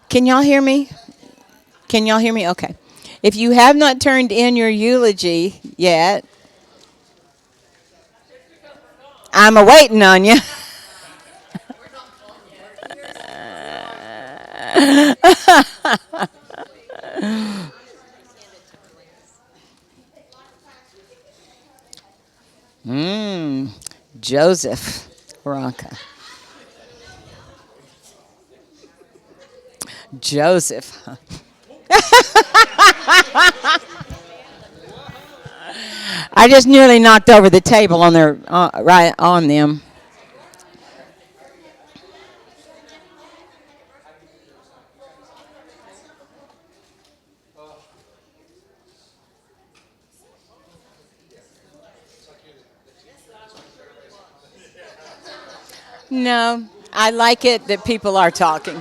Can y'all hear me? Can y'all hear me? Okay. If you have not turned in your eulogy yet, I'm a waiting on you. Mmm, Joseph Ronka. Joseph. I just nearly knocked over the table on their right on them. No, I like it that people are talking.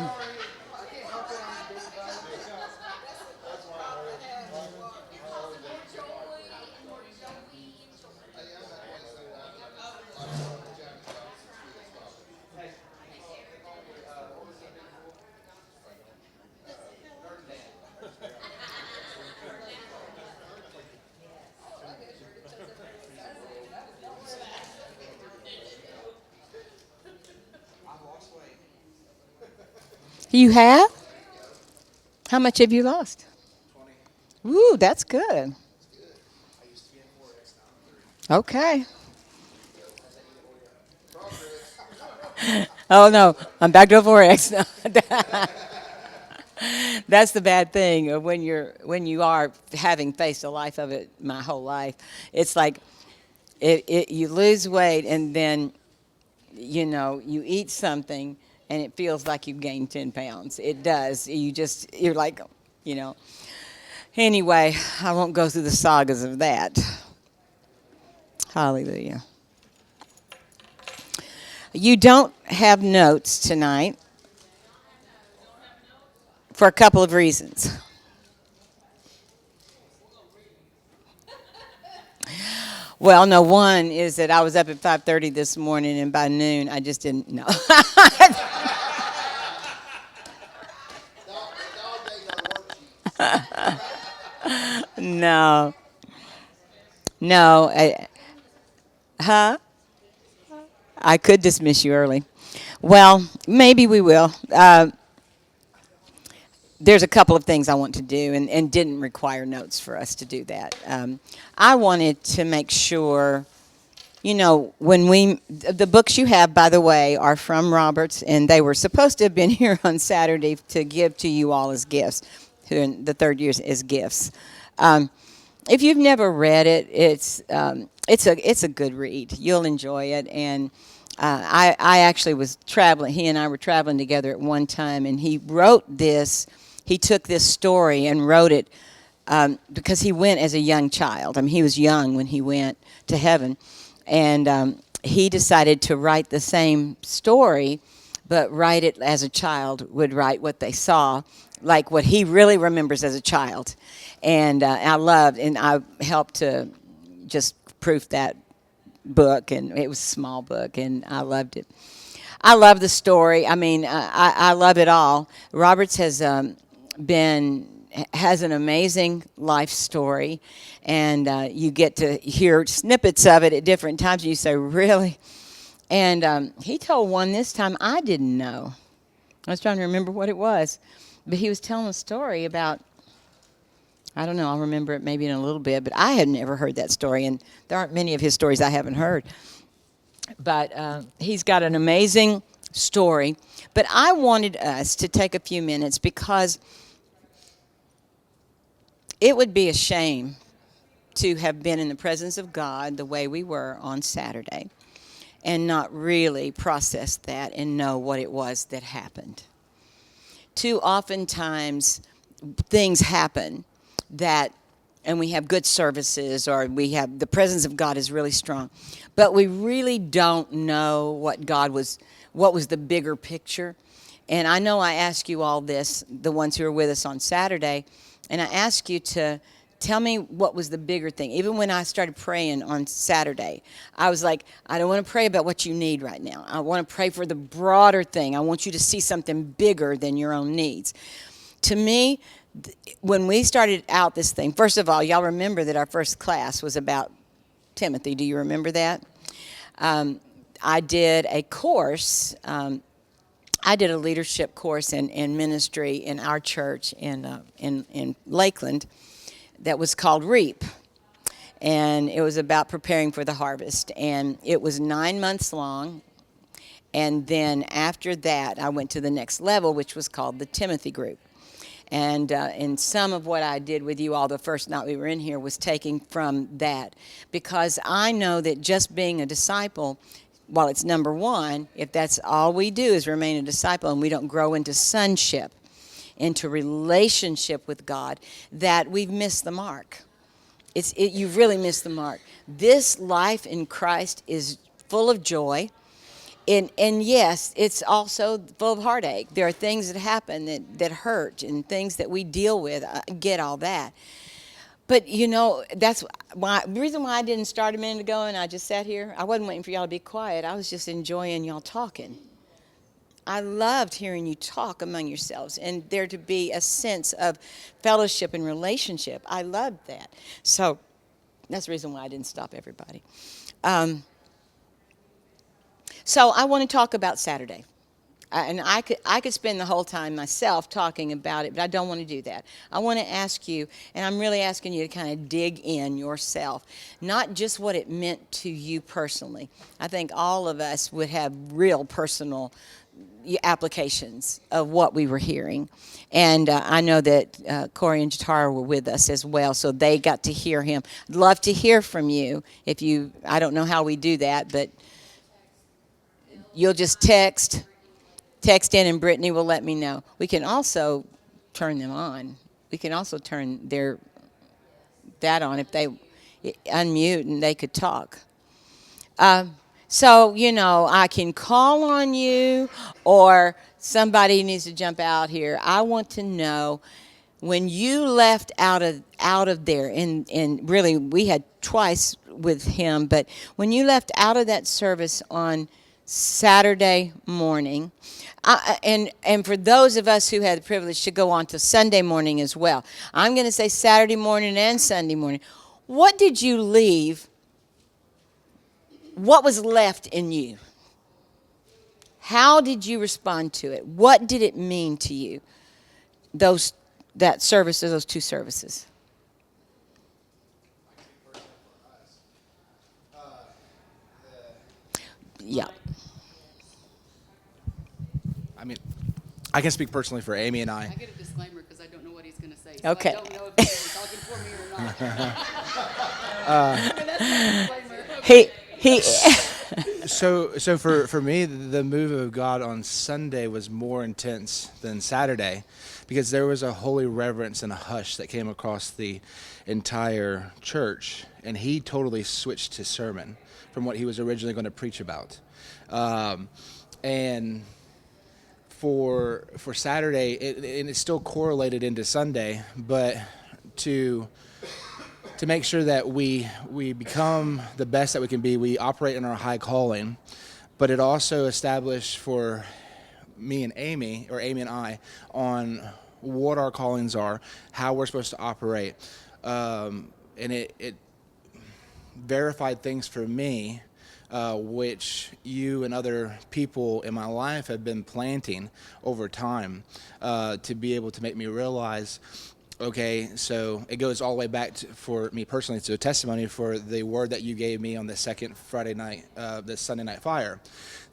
You have? How much have you lost? Woo, that's good. Okay. Oh no, I'm back to a 4X. That's the bad thing of when you are having faced a life of it my whole life. It's like you lose weight and then you eat something and it feels like you've gained 10 pounds. It does. You're like, you know. Anyway, I won't go through the sagas of that. Hallelujah. You don't have notes tonight for a couple of reasons. Well, no, one is that I was up at 5:30 this morning, and by noon I just didn't know. No, no, huh? I could dismiss you early. Well, maybe we will. There's a couple of things I want to do and didn't require notes for us to do that. I wanted to make sure, when the books you have, by the way, are from Roberts, and they were supposed to have been here on Saturday to give to you all as gifts, who in the third years as gifts. Um, if you've never read it, it's a good read. You'll enjoy it, and I actually was traveling. He and I were traveling together at one time, and he wrote this. He took this story and wrote it because he went as a young child. I mean, he was young when he went to heaven, and he decided to write the same story, but write it as a child would write what they saw, like what he really remembers as a child. And I helped to just proof that book, and it was a small book, and I loved it. I love the story. I mean, I love it all. Roberts been has an amazing life story, and you get to hear snippets of it at different times. And you say, "Really?" And he told one this time I didn't know. I was trying to remember what it was, but he was telling a story about. I don't know. I'll remember it maybe in a little bit, but I had never heard that story, and there aren't many of his stories I haven't heard. But he's got an amazing story. But I wanted us to take a few minutes because it would be a shame to have been in the presence of God the way we were on Saturday and not really process that and know what it was that happened. Too oftentimes things happen that and we have good services or we have the presence of God is really strong, but we really don't know what was the bigger picture. And I know I ask you all this, the ones who are with us on Saturday, and I ask you Tell me what was the bigger thing. Even when I started praying on Saturday, I was like, I don't want to pray about what you need right now. I want to pray for the broader thing. I want you to see something bigger than your own needs. To me, when we started out this thing, first of all, y'all remember that our first class was about Timothy. Do you remember that? I did a course. I did a leadership course in ministry in our church in Lakeland that was called Reap. And it was about preparing for the harvest. And it was 9 months long. And then after that, I went to the next level, which was called the Timothy group. And some of what I did with you all the first night we were in here was taking from that. Because I know that just being a disciple, while it's number one, if that's all we do is remain a disciple and we don't grow into sonship, into relationship with God, that we've missed the mark. You've really missed the mark. This life in Christ is full of joy. And yes, it's also full of heartache. There are things that happen that hurt and things that we deal with. I get all that. But, that's why the reason why I didn't start a minute ago and I just sat here, I wasn't waiting for y'all to be quiet. I was just enjoying y'all talking. I loved hearing you talk among yourselves and there to be a sense of fellowship and relationship. I loved that. So that's the reason why I didn't stop everybody. So I want to talk about Saturday. And I could spend the whole time myself talking about it, but I don't want to do that. I want to ask you, and I'm really asking you to kind of dig in yourself, not just what it meant to you personally. I think all of us would have real personal applications of what we were hearing. And I know that Corey and Jatara were with us as well, so they got to hear him. I'd love to hear from you. I don't know how we do that, but you'll just text in and Brittany will let me know. We can also turn them on. We can also turn that on if they unmute and they could talk. So, I can call on you or somebody needs to jump out here. I want to know when you left out of there, and really we had twice with him, but when you left out of that service on Saturday morning, and for those of us who had the privilege to go on to Sunday morning as well, I'm going to say Saturday morning and Sunday morning. What did you leave? What was left in you? How did you respond to it? What did it mean to you? Those two services. Yeah. I mean, I can speak personally for Amy and I. I get a disclaimer because I don't know what he's going to say. So Okay. I don't know if he's talking for me or not. That's my disclaimer. He So for me, the move of God on Sunday was more intense than Saturday, because there was a holy reverence and a hush that came across the entire church, and he totally switched his sermon from what he was originally going to preach about, and for Saturday, and it's still correlated into Sunday, but to make sure that we become the best that we can be, we operate in our high calling, but it also established for me and Amy, or Amy and I, on what our callings are, how we're supposed to operate, and it verified things for me, which you and other people in my life have been planting over time, to be able to make me realize, okay, so it goes all the way back for me personally to a testimony for the word that you gave me on the second Friday night, the Sunday Night Fire,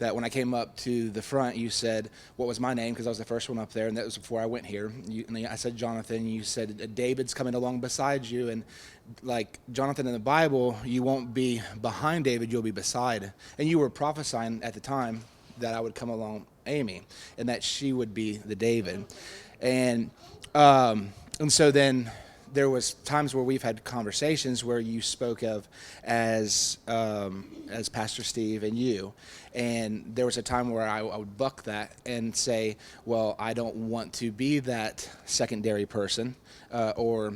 that when I came up to the front, you said, what was my name? Because I was the first one up there, and that was before I went here. And I said Jonathan, you said David's coming along beside you, and like Jonathan in the Bible, you won't be behind David, you'll be beside. And you were prophesying at the time that I would come along Amy, and that she would be the David. And so then there was times where we've had conversations where you spoke of as Pastor Steve and you, and there was a time where I would buck that and say, well, I don't want to be that secondary person, or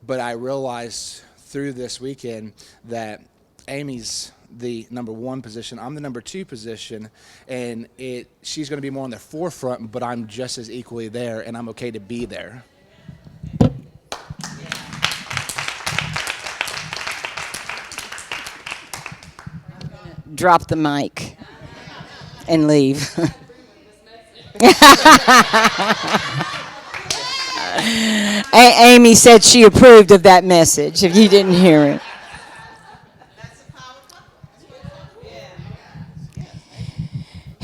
But I realized through this weekend that Amy's the number one position, I'm the number two position, and she's going to be more on the forefront, but I'm just as equally there, and I'm okay to be there. Drop the mic and leave. Amy said she approved of that message, if you didn't hear it.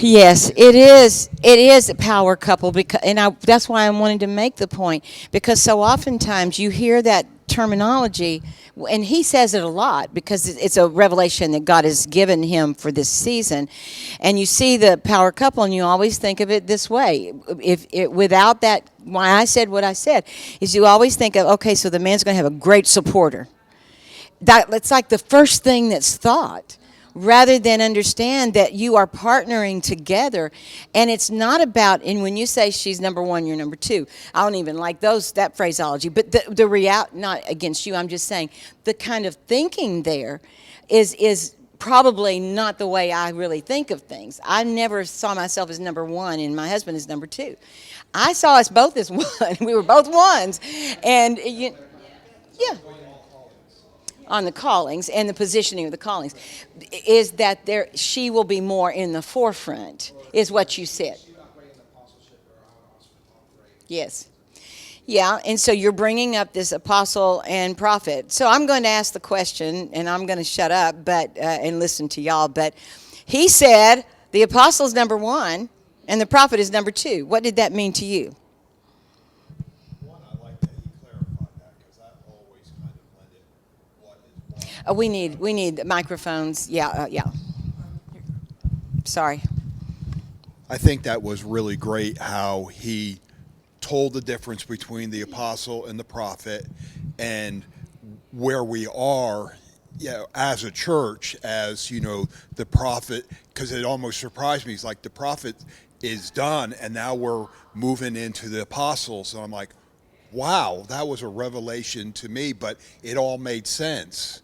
Yes, it is. It is a power couple, because, that's why I wanted to make the point, because so oftentimes you hear that terminology, and he says it a lot because it's a revelation that God has given him for this season, and you see the power couple, and you always think of it this way. Without that, why I said what I said is you always think of, okay, so the man's going to have a great supporter. That's like the first thing that's thought, rather than understand that you are partnering together. And it's not about, and when you say she's number one, you're number two, I don't even like that phraseology, but the reality, not against you, I'm just saying the kind of thinking there is probably not the way I really think of things. I never saw myself as number one and my husband as number two. I saw us both as one. We were both ones. And yeah. On the callings and the positioning of the callings, is that she will be more in the forefront, is what you said. Yes. Yeah, and so you're bringing up this apostle and prophet. So I'm going to ask the question, and I'm going to shut up and listen to y'all. But he said the apostle is number one and the prophet is number two. What did that mean to you? We need microphones. Yeah. Sorry. I think that was really great how he told the difference between the apostle and the prophet, and where we are, as a church, as the prophet, because it almost surprised me. It's like the prophet is done, and now we're moving into the apostles, and I'm like, wow, that was a revelation to me, but it all made sense.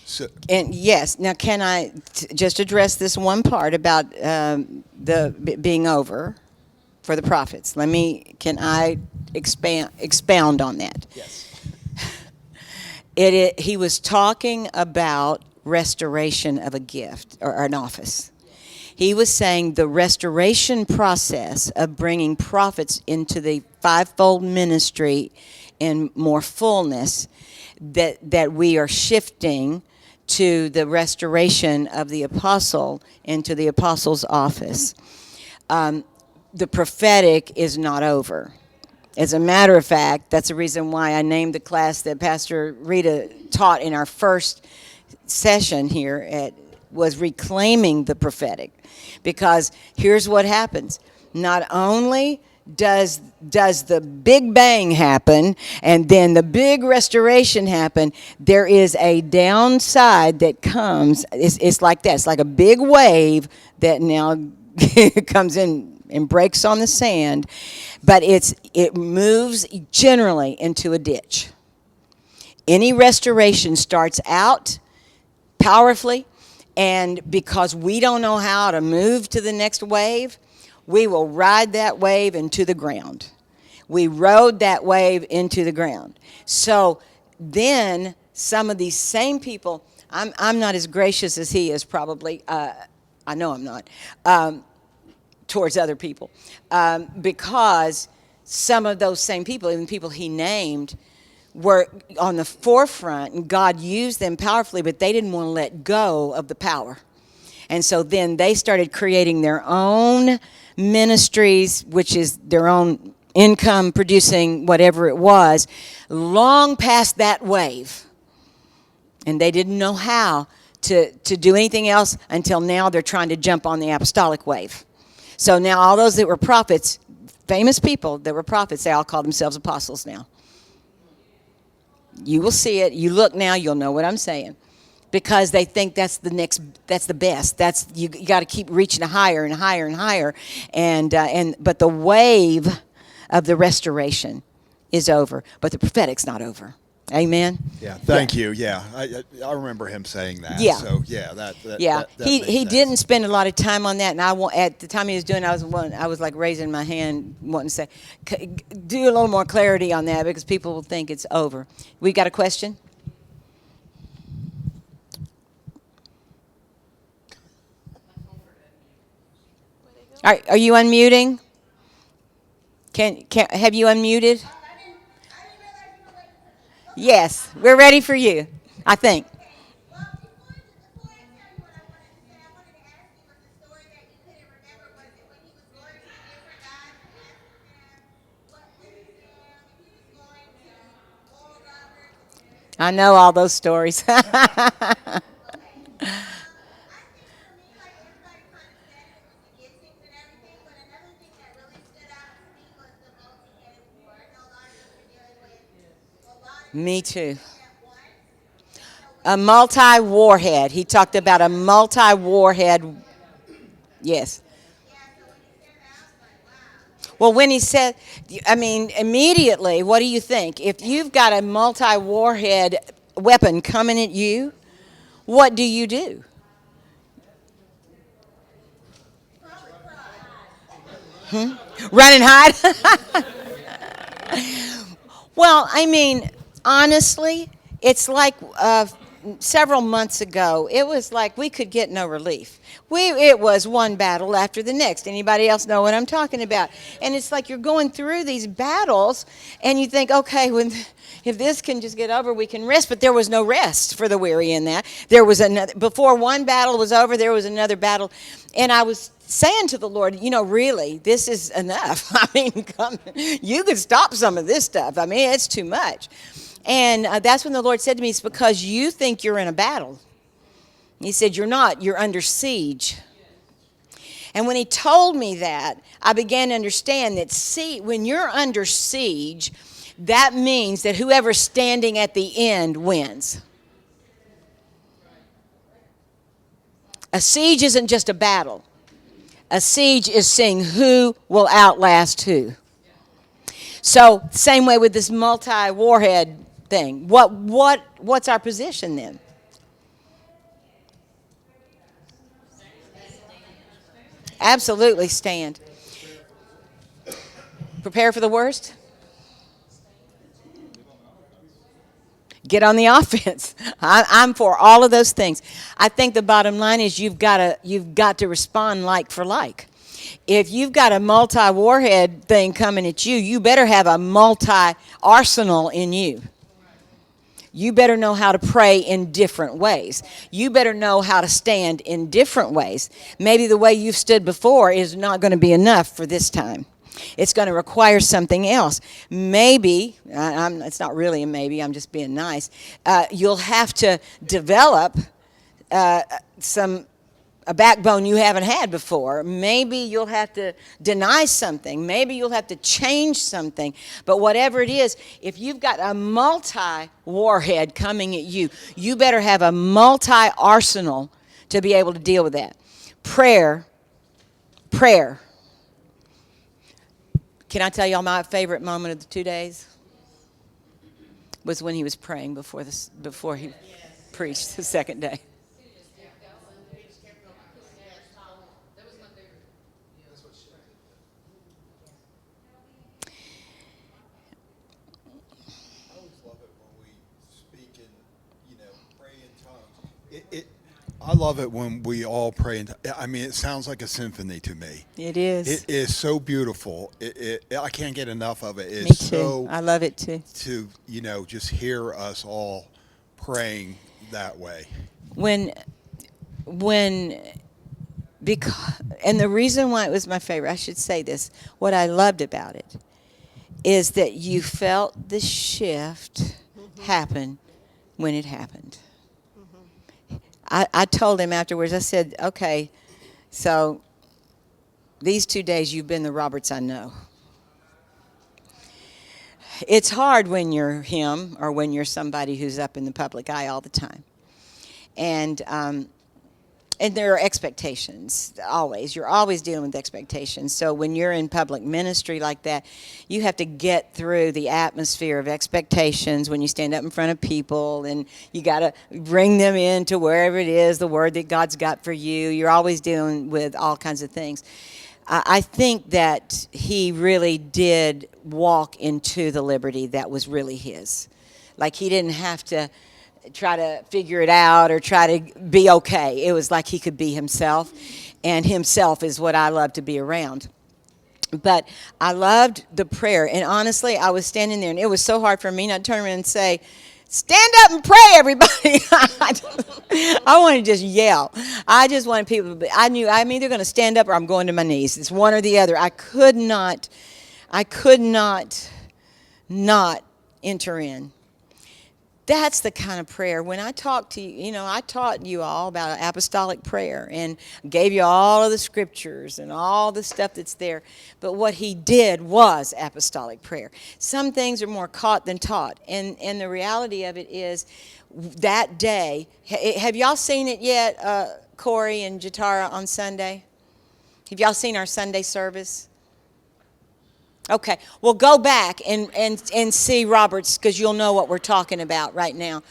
So, and yes, now can I just address this one part about the being over for the prophets? Can I expound on that? yes. He was talking about restoration of a gift or an office. He was saying the restoration process of bringing prophets into the fivefold ministry in more fullness, that we are shifting to the restoration of the apostle into the apostle's office. The prophetic is not over. As a matter of fact, that's the reason why I named the class that Pastor Rita taught in our first session here was reclaiming the prophetic. Because here's what happens. Not only does the big bang happen and then the big restoration happen, there is a downside that comes. It's like that. It's like a big wave that now comes in and breaks on the sand, but it moves generally into a ditch. Any restoration starts out powerfully, and because we don't know how to move to the next wave, we will ride that wave into the ground. We rode that wave into the ground. So then some of these same people, I'm not as gracious as he is probably. I know I'm not, towards other people. Because some of those same people, even people he named, were on the forefront, and God used them powerfully, but they didn't want to let go of the power. And so then they started creating their own ministries, which is their own income producing whatever it was, long past that wave. And they didn't know how to do anything else until now they're trying to jump on the apostolic wave. So now all those that were prophets, famous people that were prophets, they all call themselves apostles now. You will see it. You look now, you'll know what I'm saying. Because they think that's the best. You got to keep reaching higher and higher and higher, but the wave of the restoration is over, but the prophetic's not over. Amen. Yeah, thank you. Yeah, I remember him saying that. Yeah. So yeah, that Yeah, that he makes he sense. didn't spend a lot of time on that, and at the time he was doing, I was like raising my hand, wanting to say, do a little more clarity on that because people will think it's over. We got a question? Are you unmuting? Can have you unmuted? Yes, we're ready for you. I think. I know all those stories. Me too. A multi warhead. He talked about a multi warhead. Yes. Well, when he said, I mean, immediately, what do you think? If you've got a multi warhead weapon coming at you, what do you do? Run and hide? Well, I mean, honestly, it's like several months ago, it was like we could get no relief. It was one battle after the next. Anybody else know what I'm talking about? And it's like you're going through these battles, and you think, okay, if this can just get over, we can rest. But there was no rest for the weary in that. There was another. Before one battle was over, there was another battle, and I was saying to the Lord, really, this is enough. I mean, you could stop some of this stuff. I mean, it's too much. And that's when the Lord said to me, it's because you think you're in a battle. He said, you're not. You're under siege. And when he told me that, I began to understand that, when you're under siege, that means that whoever's standing at the end wins. A siege isn't just a battle. A siege is seeing who will outlast who. So, same way with this multi-warhead thing. What's our position then? Absolutely stand. Prepare for the worst. Get on the offense. I'm for all of those things. I think the bottom line is you've got to respond like for like. If you've got a multi-warhead thing coming at you, you better have a multi-arsenal in you. You better know how to pray in different ways. You better know how to stand in different ways. Maybe the way you've stood before is not going to be enough for this time. It's going to require something else. Maybe, it's not really a maybe, I'm just being nice. You'll have to develop a backbone you haven't had before. Maybe you'll have to deny something. Maybe you'll have to change something. But whatever it is, if you've got a multi-warhead coming at you, you better have a multi-arsenal to be able to deal with that. Prayer. Can I tell y'all my favorite moment of the 2 days? Was when he was praying before he preached the second day. I always love it when we speak and pray in tongues. I love it when we all pray in. I mean, it sounds like a symphony to me. It is. It is so beautiful. I can't get enough of it. Me It's too. so I love it too. to just hear us all praying that way. Because, and the reason why it was my favorite, I should say this, what I loved about it is that you felt the shift happen when it happened. I told him afterwards, I said, okay, so these 2 days you've been the Roberts I know. It's hard when you're him or when you're somebody who's up in the public eye all the time. And and there are expectations always. You're always dealing with expectations. So when you're in public ministry like that, you have to get through the atmosphere of expectations when you stand up in front of people, and you got to bring them into wherever it is, the word that God's got for you. You're always dealing with all kinds of things. I think that he really did walk into the liberty that was really his. Like, he didn't have to try to figure it out or try to be okay. It was like he could be himself, and himself is what I love to be around. But I loved the prayer, and honestly, I was standing there, and it was so hard for me not to turn around and say, stand up and pray, everybody. I wanted to just yell. I just wanted people to be, I knew I'm either going to stand up or I'm going to my knees. It's one or the other. I could not not enter in. That's the kind of prayer. When I talk to you, I taught you all about apostolic prayer and gave you all of the scriptures and all the stuff that's there. But what he did was apostolic prayer. Some things are more caught than taught. And the reality of it is that day, have y'all seen it yet, Corey and Jatara, on Sunday? Have y'all seen our Sunday service? Okay, well, go back and see Robert's, because you'll know what we're talking about right now.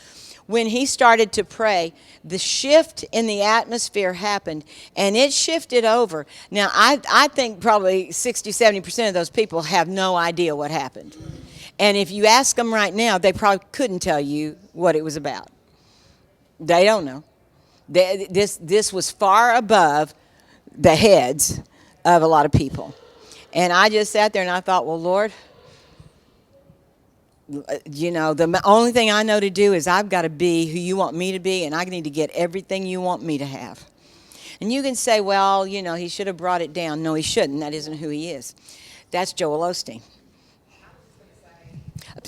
When he started to pray, the shift in the atmosphere happened, and it shifted over. Now, I think probably 60, 70% of those people have no idea what happened. And if you ask them right now, they probably couldn't tell you what it was about. They don't know. This was far above the heads of a lot of people. And I just sat there and I thought, well, Lord, the only thing I know to do is I've got to be who you want me to be, and I need to get everything you want me to have. And you can say, well, he should have brought it down. No, he shouldn't. That isn't who he is. That's Joel Osteen.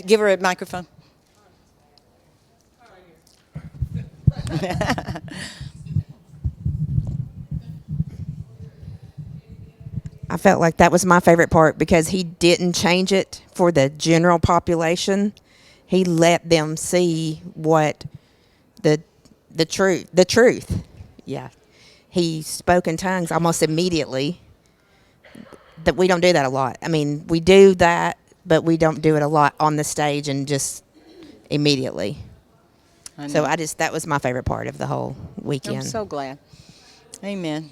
Give her a microphone. I felt like that was my favorite part because he didn't change it for the general population. He let them see what the truth. Yeah. He spoke in tongues almost immediately. That we don't do that a lot. I mean, we do that, but we don't do it a lot on the stage and just immediately. So that was my favorite part of the whole weekend. I'm so glad. Amen.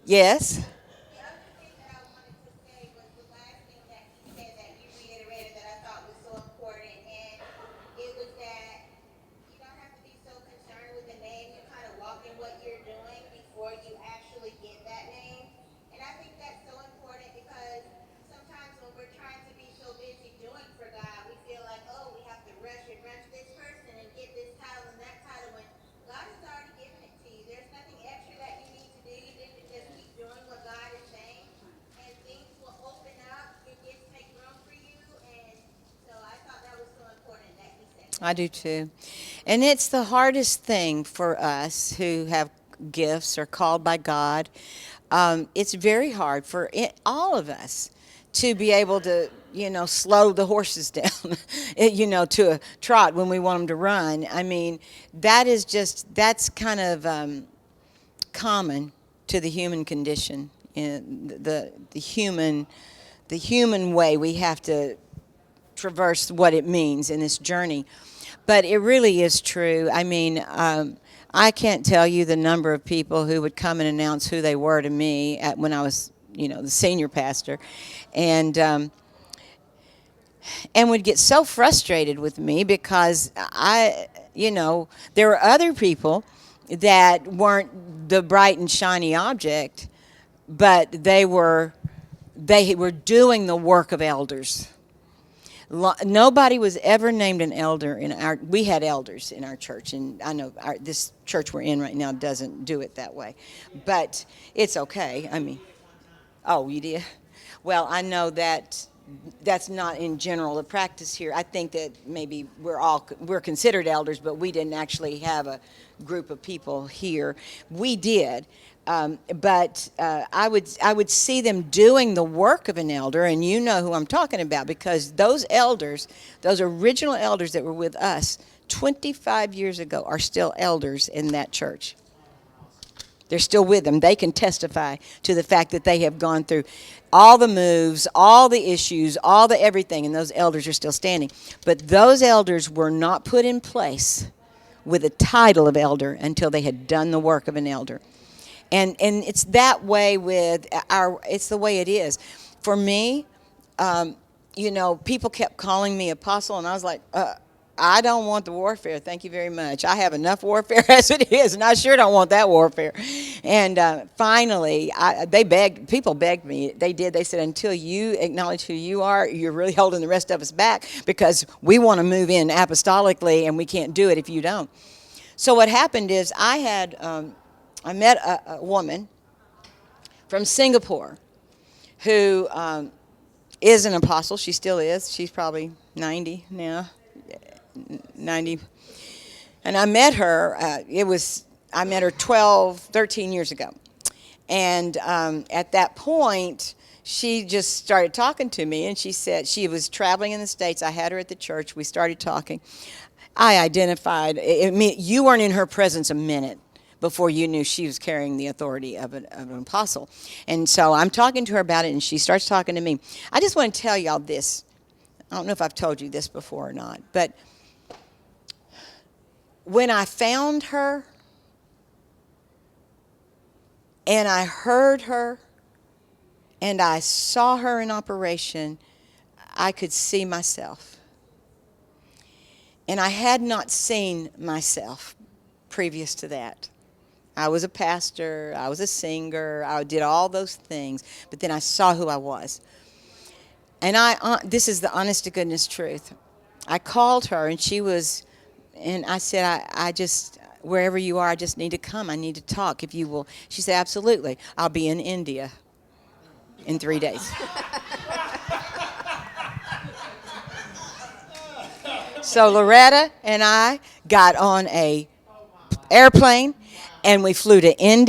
Yes. The other thing that I wanted to say was the last thing that he said that you reiterated that I thought was so important, and it was that you don't have to be so concerned with the name. You kind of walk in what you're doing before you actually get that name. And I think that's so important because sometimes when we're trying to be so busy doing for God, we feel like, oh, we have to rush this person and get this title and that title when God has already given it to you. There's nothing extra that you need to do. You need to just keep doing what God is saying, and things will open up. Your gifts make room for you, and so I thought that was so important that he said that. I do too. And it's the hardest thing for us who have gifts or called by God. It's very hard for all of us to be able to, slow the horses down, to a trot when we want them to run. I mean, that's kind of common to the human condition, in the human way we have to traverse what it means in this journey. But it really is true. I mean, I can't tell you the number of people who would come and announce who they were to me when I was, the senior pastor, and would get so frustrated with me because there were other people that weren't the bright and shiny object, but they were doing the work of elders. Nobody was ever named an elder we had elders in our church, and I know this church we're in right now doesn't do it that way, but it's okay. I mean, oh, you did? Well, I know that that's not in general the practice here. I think that maybe we're considered elders, but we didn't actually have a group of people here. We did. But I would see them doing the work of an elder, and you know who I'm talking about, because those elders, those original elders that were with us 25 years ago, are still elders in that church. They're still with them. They can testify to the fact that they have gone through all the moves, all the issues, all the everything, and those elders are still standing. But those elders were not put in place with a title of elder until they had done the work of an elder. And it's that way with it's the way it is. For me, people kept calling me apostle, and I was like, I don't want the warfare. Thank you very much. I have enough warfare as it is, and I sure don't want that warfare. And finally, people begged me. They did. They said, until you acknowledge who you are, you're really holding the rest of us back because we want to move in apostolically, and we can't do it if you don't. So what happened is I met a woman from Singapore who is an apostle. She still is. She's probably 90 now. 90. And I met her, I met her 13 years ago. And at that point, she just started talking to me, and she said she was traveling in the States. I had her at the church. We started talking. I identified, you weren't in her presence a minute before you knew she was carrying the authority of an apostle. And so I'm talking to her about it, and she starts talking to me. I just want to tell y'all this. I don't know if I've told you this before or not, but when I found her and I heard her and I saw her in operation, I could see myself. And I had not seen myself previous to that. I was a pastor, I was a singer, I did all those things, but then I saw who I was. And this is the honest to goodness truth. I called her, and I said, I just, wherever you are, I just need to come. I need to talk, if you will. She said, absolutely. I'll be in India in 3 days. So Loretta and I got on a airplane, and we flew to India.